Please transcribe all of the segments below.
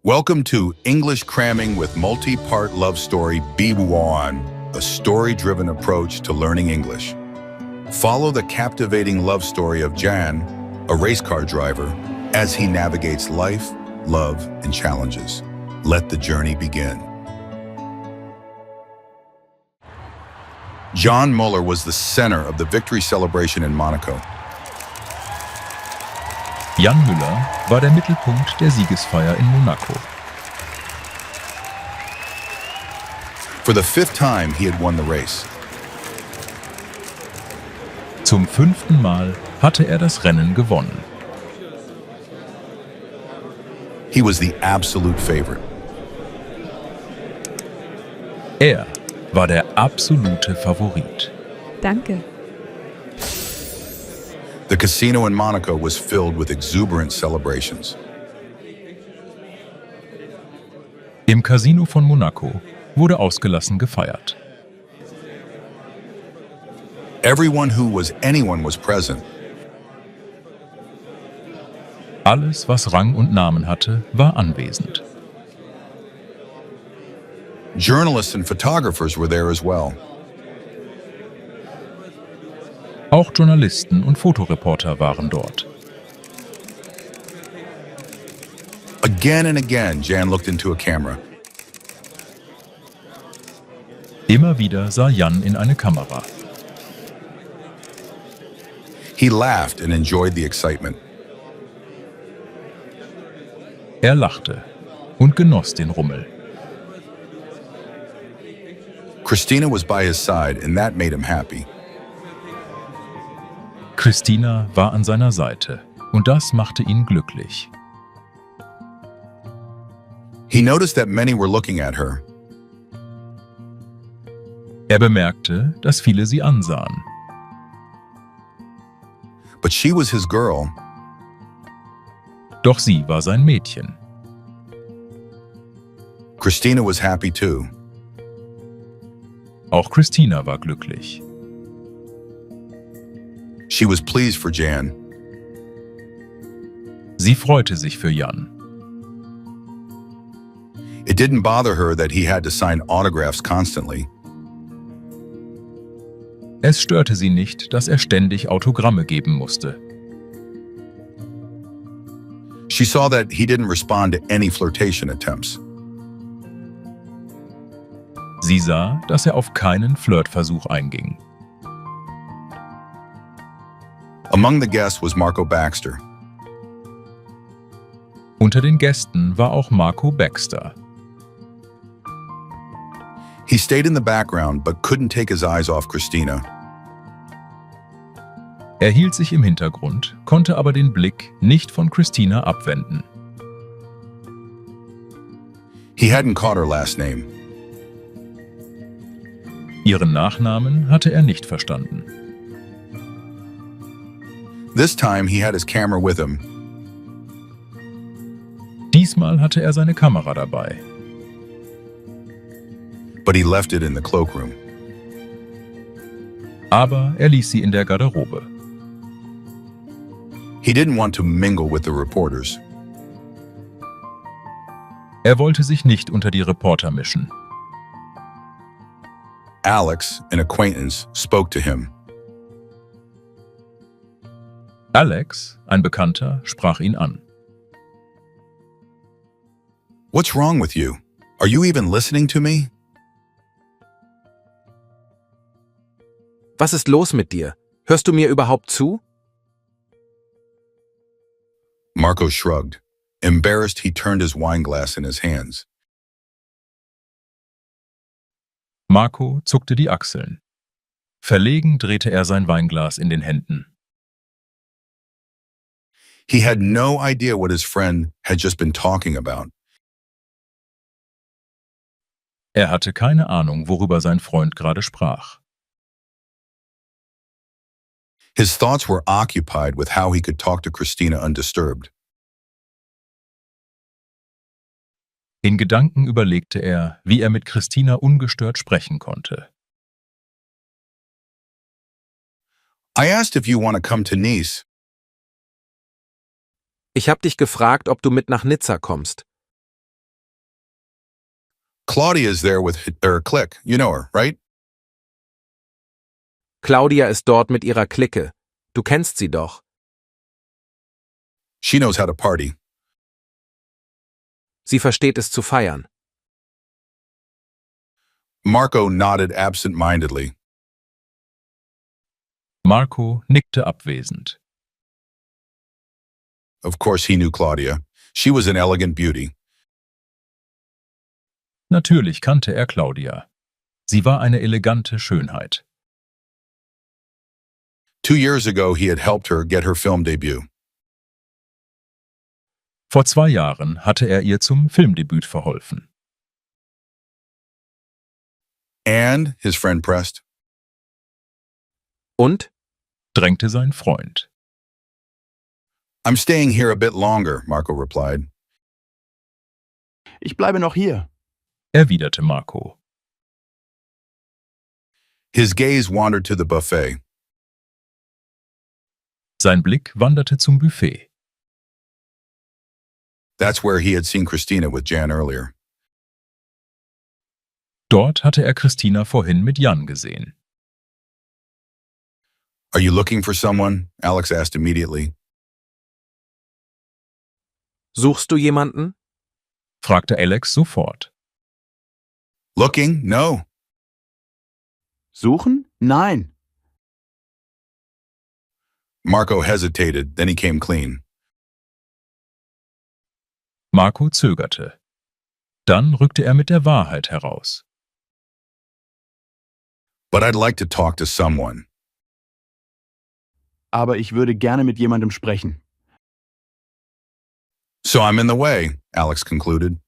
Welcome to English Cramming with Multi-Part Love Story B1, a story-driven approach to learning English. Follow the captivating love story of Jan, a race car driver, as he navigates life, love, and challenges. Let the journey begin. Jan Muller was the center of the victory celebration in Monaco. Jan Müller war der Mittelpunkt der Siegesfeier in Monaco. For the fifth time, he had won the race. Zum 5. Mal hatte er das Rennen gewonnen. He was the absolute favorite. Er war der absolute Favorit. Danke. The casino in Monaco was filled with exuberant celebrations. Im Casino von Monaco wurde ausgelassen gefeiert. Everyone who was anyone was present. Alles, was Rang und Namen hatte, war anwesend. Journalists and photographers were there as well. Auch Journalisten und Fotoreporter waren dort. Again and again, Jan looked into a camera. Immer wieder sah Jan in eine Kamera. He laughed and enjoyed the excitement. Er lachte und genoss den Rummel. Christina was by his side, and that made him happy. Christina war an seiner Seite und das machte ihn glücklich. He noticed that many were looking at her. Er bemerkte, dass viele sie ansahen. But she was his girl. Doch sie war sein Mädchen. Christina was happy too. Auch Christina war glücklich. She was pleased for Jan. Sie freute sich für Jan. It didn't bother her that he had to sign autographs constantly. Es störte sie nicht, dass er ständig Autogramme geben musste. She saw that he didn't respond to any flirtation attempts. Sie sah, dass er auf keinen Flirtversuch einging. Among the guests was Marco Baxter. Unter den Gästen war auch Marco Baxter. He stayed in the background but couldn't take his eyes off Christina. Er hielt sich im Hintergrund, konnte aber den Blick nicht von Christina abwenden. He hadn't caught her last name. Ihren Nachnamen hatte er nicht verstanden. This time he had his camera with him. Diesmal hatte er seine Kamera dabei. But he left it in the cloakroom. Aber er ließ sie in der Garderobe. He didn't want to mingle with the reporters. Er wollte sich nicht unter die Reporter mischen. Alex, an acquaintance, spoke to him. Alex, ein Bekannter, sprach ihn an. What's wrong with you? Are you even listening to me? Was ist los mit dir? Hörst du mir überhaupt zu? Marco shrugged. Embarrassed, he turned his wine glass in his hands. Marco zuckte die Achseln. Verlegen drehte er sein Weinglas in den Händen. He had no idea what his friend had just been talking about. Er hatte keine Ahnung, worüber sein Freund gerade sprach. His thoughts were occupied with how he could talk to Christina undisturbed. In Gedanken überlegte er, wie er mit Christina ungestört sprechen konnte. I asked if you want to come to Nice. Ich habe dich gefragt, ob du mit nach Nizza kommst. Claudia is there with her clique. You know her, right? Claudia ist dort mit ihrer Clique. Du kennst sie doch. She knows how to party. Sie versteht es zu feiern. Marco nodded absent-mindedly. Marco nickte abwesend. Of course he knew Claudia. She was an elegant beauty. Natürlich kannte er Claudia. Sie war eine elegante Schönheit. 2 years ago he had helped her get her film debut. Vor 2 Jahren hatte er ihr zum Filmdebüt verholfen. And, his friend pressed, Und? Drängte sein Freund. I'm staying here a bit longer, Marco replied. Ich bleibe noch hier. Erwiderte Marco. His gaze wandered to the buffet. Sein Blick wanderte zum Buffet. That's where he had seen Christina with Jan earlier. Dort hatte er Christina vorhin mit Jan gesehen. Are you looking for someone? Alex asked immediately. Suchst du jemanden? Fragte Alex sofort. Looking? No. Suchen? Nein. Marco hesitated, then he came clean. Marco zögerte. Dann rückte er mit der Wahrheit heraus. But I'd like to talk to someone. Aber ich würde gerne mit jemandem sprechen. So I'm in the way, Alex concluded.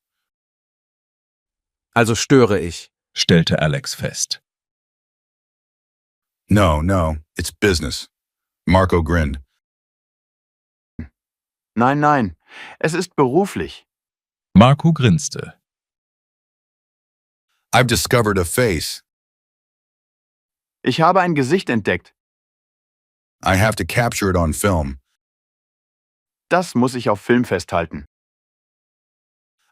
Also störe ich. Stellte Alex fest. No, it's business. Marco grinned. Nein, es ist beruflich. Marco grinste. I've discovered a face. Ich habe ein Gesicht entdeckt. I have to capture it on film. Das muss ich auf Film festhalten.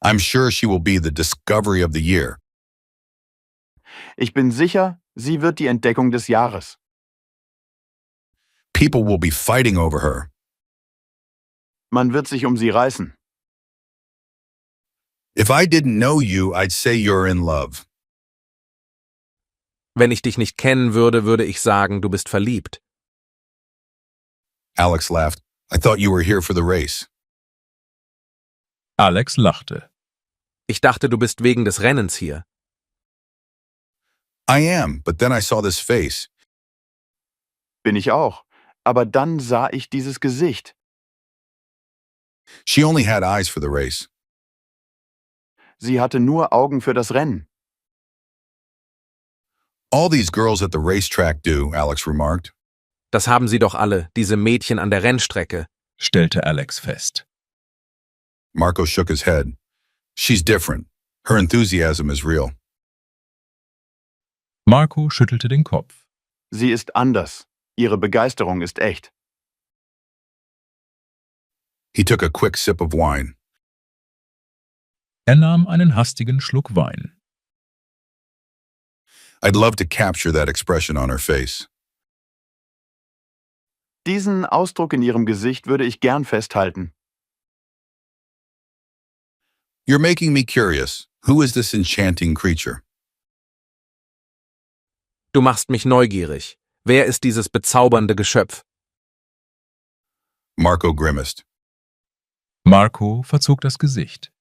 I'm sure she will be the discovery of the year. Ich bin sicher, sie wird die Entdeckung des Jahres. People will be fighting over her. Man wird sich um sie reißen. If I didn't know you, I'd say you're in love. Wenn ich dich nicht kennen würde, würde ich sagen, du bist verliebt. Alex laughed. I thought you were here for the race. Alex lachte. Ich dachte, du bist wegen des Rennens hier. I am, but then I saw this face. Bin ich auch. Aber dann sah ich dieses Gesicht. She only had eyes for the race. Sie hatte nur Augen für das Rennen. All these girls at the racetrack do, Alex remarked. Das haben sie doch alle, diese Mädchen an der Rennstrecke. Stellte Alex fest. Marco shook his head. She's different. Her enthusiasm is real. Marco schüttelte den Kopf. Sie ist anders. Ihre Begeisterung ist echt. He took a quick sip of wine. Er nahm einen hastigen Schluck Wein. I'd love to capture that expression on her face. Diesen Ausdruck in ihrem Gesicht würde ich gern festhalten. You're making me curious. Who is this enchanting creature? Du machst mich neugierig. Wer ist dieses bezaubernde Geschöpf? Marco grimaced. Marco verzog das Gesicht.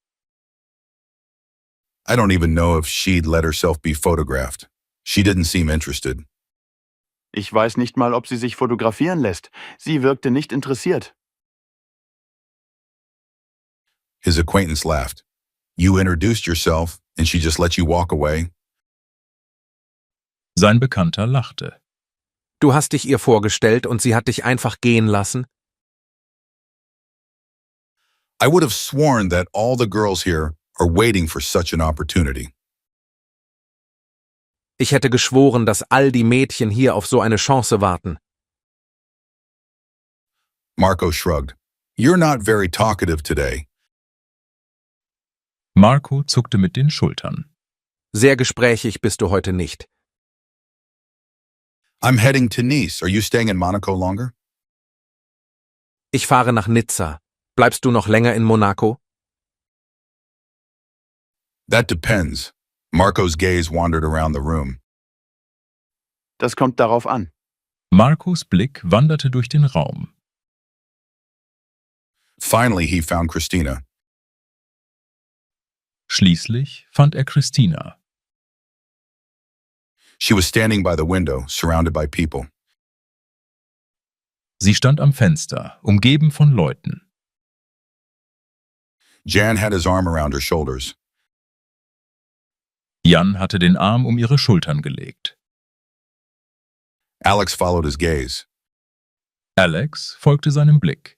I don't even know if she'd let herself be photographed. She didn't seem interested. Ich weiß nicht mal, ob sie sich fotografieren lässt. Sie wirkte nicht interessiert. His acquaintance laughed. You introduced yourself, and she just let you walk away? Sein Bekannter lachte. Du hast dich ihr vorgestellt und sie hat dich einfach gehen lassen? I would have sworn that all the girls here are waiting for such an opportunity. Ich hätte geschworen, dass all die Mädchen hier auf so eine Chance warten. Marco shrugged. You're not very talkative today. Marco zuckte mit den Schultern. Sehr gesprächig bist du heute nicht. I'm heading to Nice. Are you staying in Monaco longer? Ich fahre nach Nizza. Bleibst du noch länger in Monaco? That depends. Marco's gaze wandered around the room. Das kommt darauf an. Marcos Blick wanderte durch den Raum. Finally, he found Christina. Schließlich fand er Christina. She was standing by the window, surrounded by people. Sie stand am Fenster, umgeben von Leuten. Jan had his arm around her shoulders. Jan hatte den Arm um ihre Schultern gelegt. Alex followed his gaze. Alex folgte seinem Blick.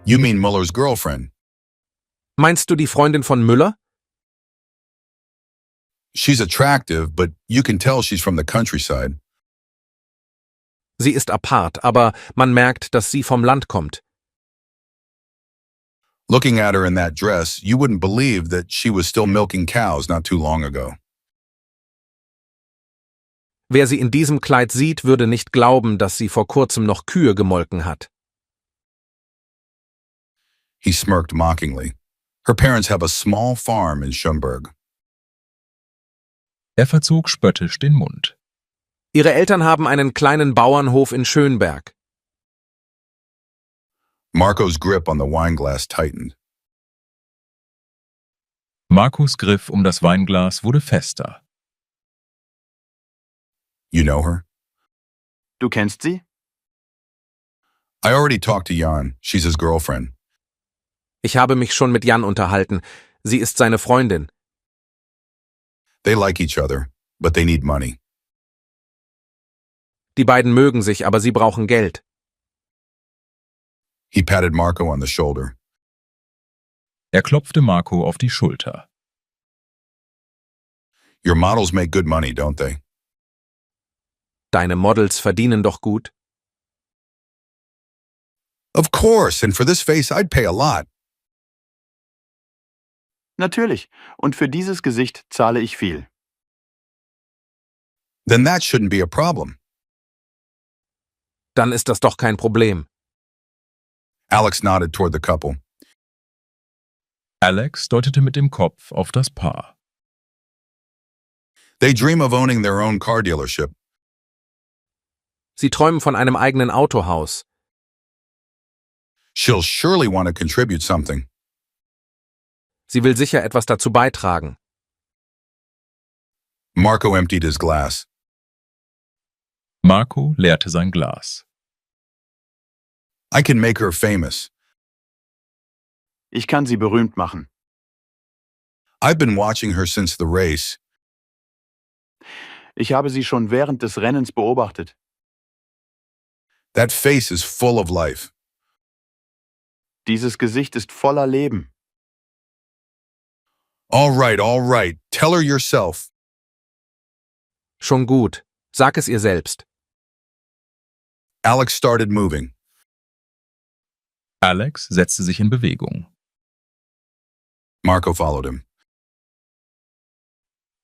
You mean Muller's girlfriend? Meinst du die Freundin von Müller? She's attractive, but you can tell she's from the countryside. Sie ist apart, aber man merkt, dass sie vom Land kommt. Looking at her in that dress, you wouldn't believe that she was still milking cows not too long ago. Wer sie in diesem Kleid sieht, würde nicht glauben, dass sie vor kurzem noch Kühe gemolken hat. He smirked mockingly. Her parents have a small farm in Schönberg. Er verzog spöttisch den Mund. Ihre Eltern haben einen kleinen Bauernhof in Schönberg. Marco's grip on the wineglass tightened. Marcos Griff um das Weinglas wurde fester. You know her? Du kennst sie? I already talked to Jan. She's his girlfriend. Ich habe mich schon mit Jan unterhalten. Sie ist seine Freundin. They like each other, but they need money. Die beiden mögen sich, aber sie brauchen Geld. He patted Marco on the shoulder. Er klopfte Marco auf die Schulter. Your models make good money, don't they? Deine Models verdienen doch gut. Of course, and for this face I'd pay a lot. Natürlich. Und für dieses Gesicht zahle ich viel. Then that shouldn't be a problem. Dann ist das doch kein Problem. Alex nodded toward the couple. Alex deutete mit dem Kopf auf das Paar. They dream of owning their own car dealership. Sie träumen von einem eigenen Autohaus. She'll surely want to contribute something. Sie will sicher etwas dazu beitragen. Marco emptied his glass. Marco leerte sein Glas. I can make her famous. Ich kann sie berühmt machen. I've been watching her since the race. Ich habe sie schon während des Rennens beobachtet. That face is full of life. Dieses Gesicht ist voller Leben. All right. Tell her yourself. Schon gut. Sag es ihr selbst. Alex started moving. Alex setzte sich in Bewegung. Marco followed him.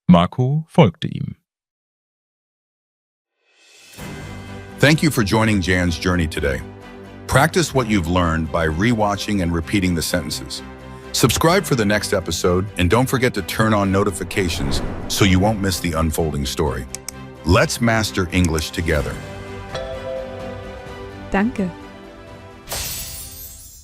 Marco folgte ihm. Thank you for joining Jan's journey today. Practice what you've learned by rewatching and repeating the sentences. Subscribe for the next episode, and don't forget to turn on notifications so you won't miss the unfolding story. Let's master English together. Danke.